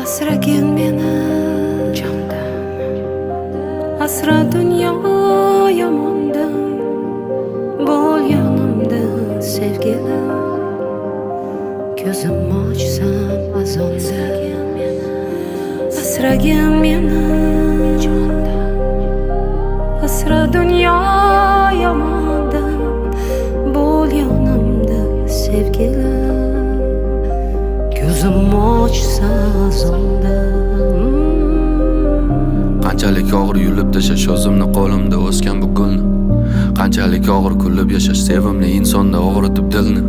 Asragin meni jondan, asra dunyo yomondan, bo'l yonimda sevgilim. Ko'zim ochsam azonda, asragin meni jondan, asra dunyo yomondan, bo'l yonimda sevgilim. Ko'zim ochsa azonda. Qanchalik og'ir yulib tashash o'zimni qo'limda o'sgan bu gulni. Qanchalik og'ir kulib yashash sevimli insonda og'ritib dilni.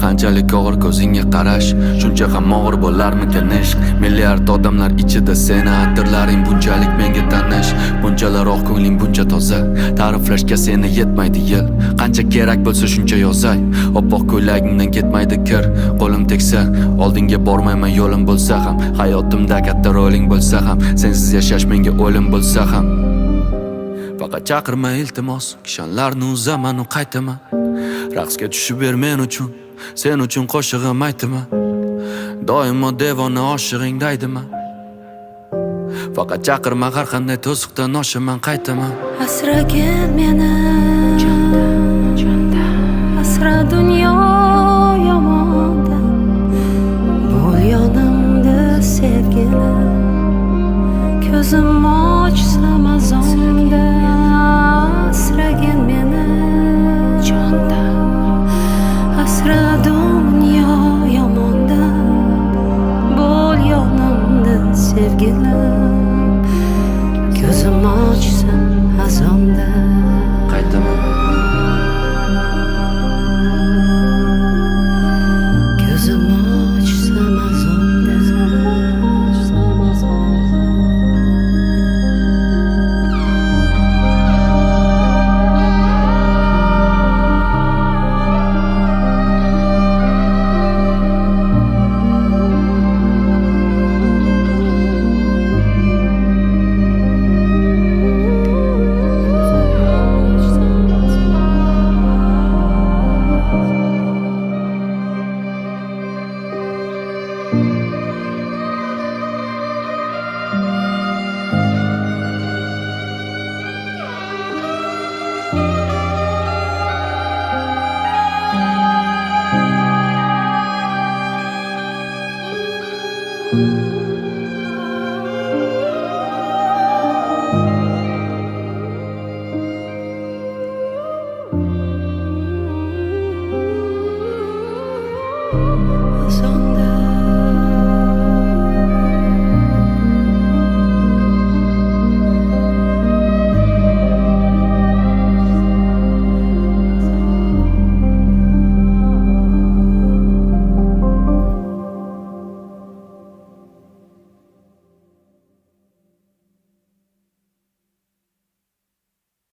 Qanchalik og'ir ko'zingga qarash, shuncha ham og'ir bo'larmikan ishq. Milliard odamlar ichida seni atirlaring bunchalik menga tanish. Bunchalar oq ko'ngling buncha toza, ta'riflashga seni yetmaydi yil. Qancha kerak bo'lsa shuncha yozay, oppoq ko'ylagingdan ketmaydi kir. Qo'lim tegsa, oldinga bormayman yo'lim bo'lsa ham, hayotimda katta roling bo'lsa ham, sensiz yashash menga o'lim bo'lsa ham. Faqat chaqirma iltimos, kishanlarni uzaman u qaytaman. Raqsga tushib ber men uchun, sen uchun qo'shig'im aytaman. Doimo devona oshig'ing daydiman. Faqat chaqirma, har qanday to'siqdan oshaman qaytaman. Asragin meni jondan, asra dunyo